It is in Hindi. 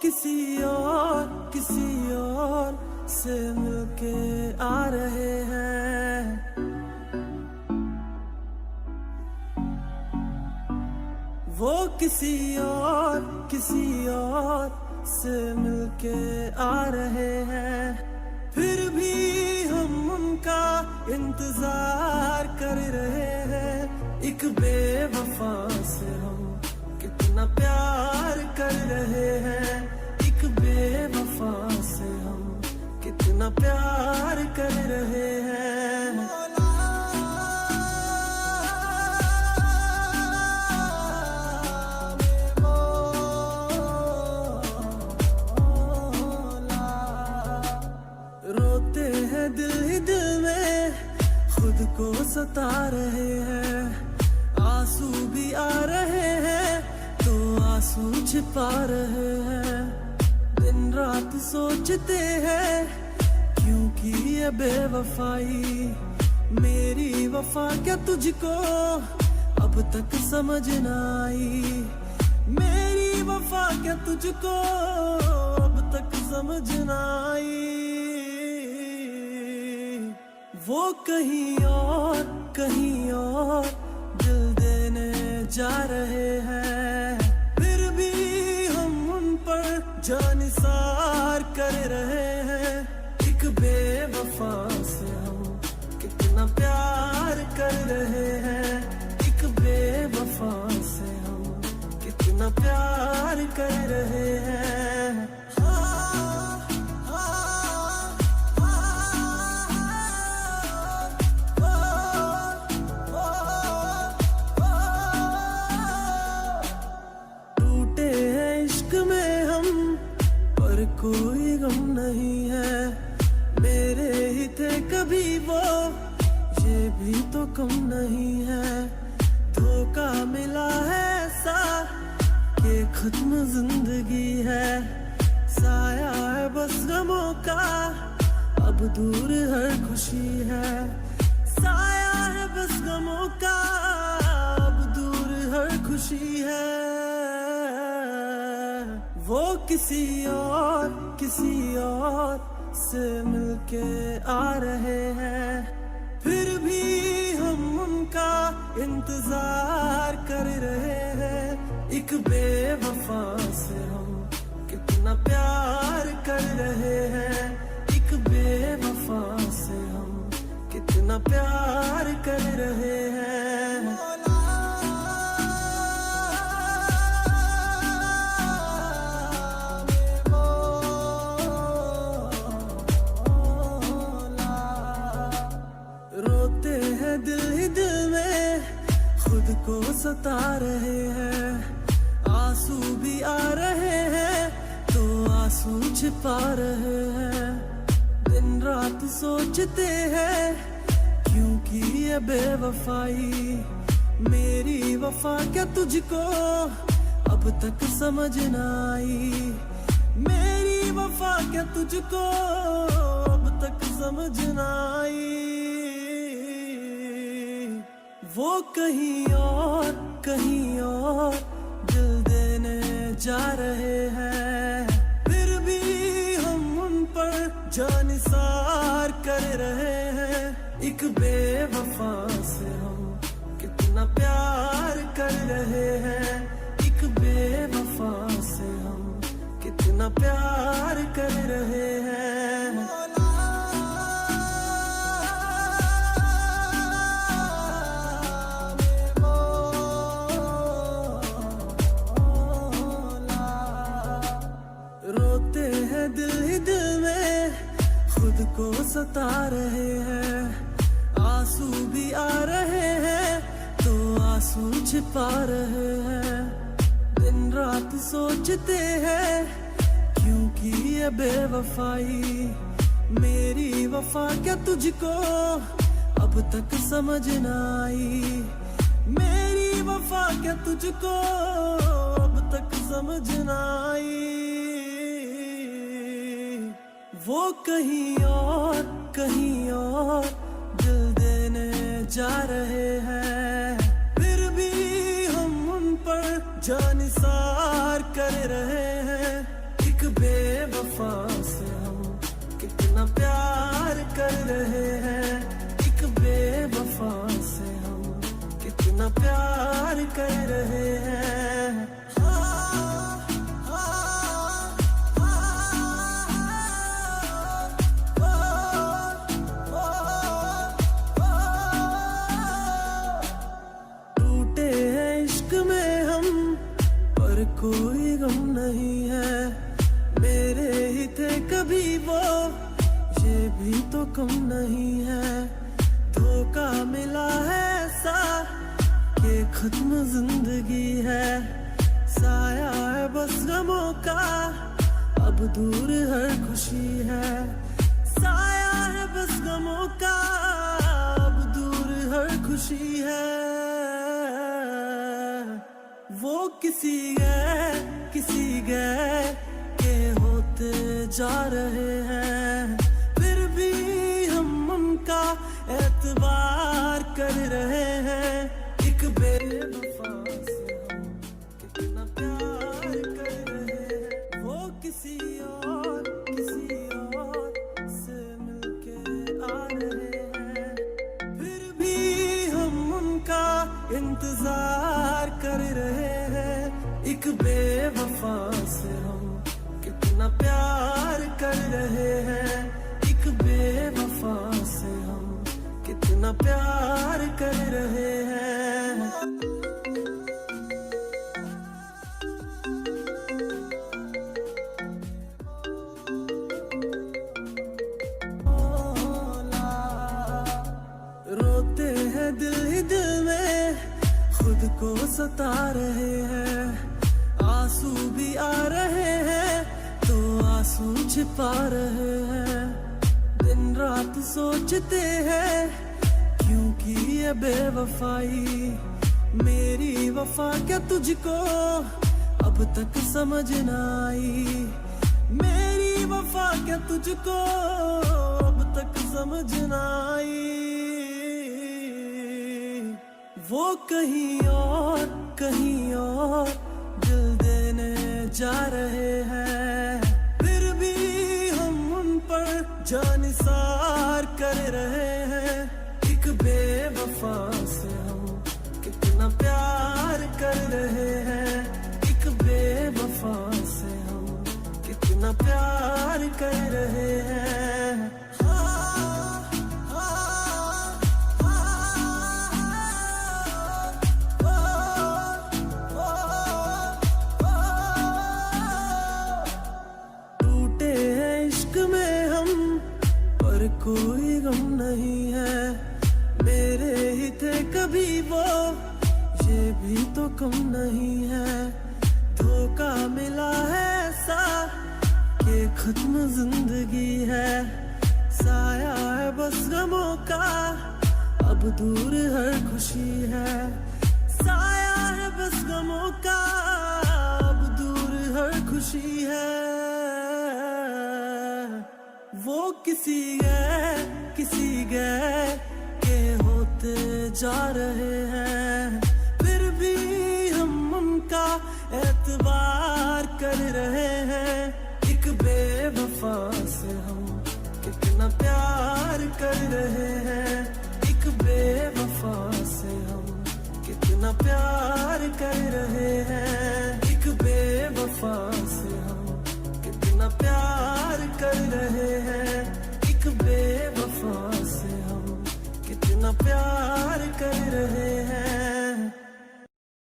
किसी और से मिलके आ रहे हैं। वो किसी और से मिलके आ रहे हैं। फिर भी हम उनका इंतजार कर रहे हैं। एक बेवफा से हम कितना प्यार कर रहे हैं। एक बेवफा से हम कितना प्यार कर रहे हैं। रोते हैं दिल ही दिल में, खुद को सता रहे हैं। आंसू भी आ रहे हैं तो आंसू छिपा रहे हैं। दिन रात सोचते हैं क्योंकि ये बेवफाई। मेरी वफा क्या तुझको अब तक समझ न आई। मेरी वफा क्या तुझको अब तक समझ न आई। वो कहीं और दिल देने जा रहे हैं। फिर भी हम उन पर जानिसार कर रहे हैं। एक बेवफा से हम कितना प्यार कर रहे हैं। एक बेवफा से हम कितना प्यार कर रहे हैं। कोई गम नहीं है, मेरे ही थे कभी वो, ये भी तो कम नहीं है। धोखा मिला है ऐसा कि खत्म जिंदगी है। साया है बस गमों का, अब दूर हर खुशी है। साया है बस गमों का, अब दूर हर खुशी है। वो किसी और से मिलके आ रहे हैं। फिर भी हम उनका इंतजार कर रहे हैं। एक बेवफा से हम कितना प्यार कर रहे हैं। एक बेवफा से हम कितना प्यार कर रहे हैं। रोते हैं दिल ही दिल में, खुद को सता रहे हैं। आंसू भी आ रहे हैं तो आंसू छिपा रहे हैं। दिन रात सोचते हैं क्योंकि ये बेवफाई। मेरी वफा क्या तुझको अब तक समझ न आई। मेरी वफा क्या तुझको अब तक समझ न आई। वो कहीं और दिल देने जा रहे हैं। फिर भी हम उन पर जानिसार कर रहे हैं। एक बेवफा से हम कितना प्यार कर रहे हैं। एक बेवफा से हम कितना प्यार कर रहे हैं। रोते हैं दिल ही दिल में, खुद को सता रहे हैं। आंसू भी आ रहे हैं तो आंसू छिपा रहे हैं। दिन रात सोचते हैं क्योंकि ये बेवफाई। मेरी वफा क्या तुझको अब तक समझ न आई। मेरी वफा क्या तुझको अब तक समझ न आई। वो कहीं और दिल देने जा रहे हैं। फिर भी हम उन पर जानिसार कर रहे हैं। एक कर रहे हैं, एक बेवफा से हम कितना प्यार कर रहे हैं। टूटे हैं इश्क में हम, पर कोई गम नहीं है। मेरे ही थे कभी वो, ये भी तो कम नहीं है। धोखा मिला है ऐसा कि खत्म जिंदगी है। साया है बस गमों का, अब दूर हर खुशी है। साया है बस गमों का, अब दूर हर खुशी है। वो किसी गए के होते जा रहे हैं, फिर भी हम उनका एतबार कर रहे हैं। एक बेवफा से हम कितना प्यार कर रहे हैं। वो किसी और से मिलके आ रहे हैं, फिर भी हम उनका इंतजार कर रहे हैं। एक बेवफा से हम कितना प्यार कर रहे हैं, एक बेवफा से हम कितना प्यार कर रहे हैं। रोते हैं दिल ही दिल में, खुद को सता रहे हैं। आंसू भी आ रहे हैं तो आंसू छिपा रहे हैं। दिन रात सोचते हैं क्योंकि ये बेवफाई। मेरी वफा क्या तुझको अब तक समझ न आई। मेरी वफा क्या तुझको अब तक समझ न आई। वो कहीं और दिल देने जा रहे हैं, फिर भी हम उन पर जानिसार कर रहे हैं। एक बेवफा से हम कितना प्यार कर रहे हैं, एक बेवफा से हम कितना प्यार कर रहे हैं। कोई गम नहीं है, मेरे ही थे कभी वो, ये भी तो कम नहीं है। धोखा मिला है ऐसा कि खत्म जिंदगी है। साया है बस गमों का, अब दूर हर खुशी है। साया है बस गमों का, अब दूर हर खुशी है। वो किसी गए के होते जा रहे हैं, फिर भी हम उनका एतबार कर रहे हैं। एक बेवफा से हम कितना प्यार कर रहे हैं, एक बेवफा से हम कितना प्यार कर रहे हैं। एक बेवफा से हम कितना प्यार कर रहे हैं, एक बेवफा से हम कितना प्यार कर रहे हैं।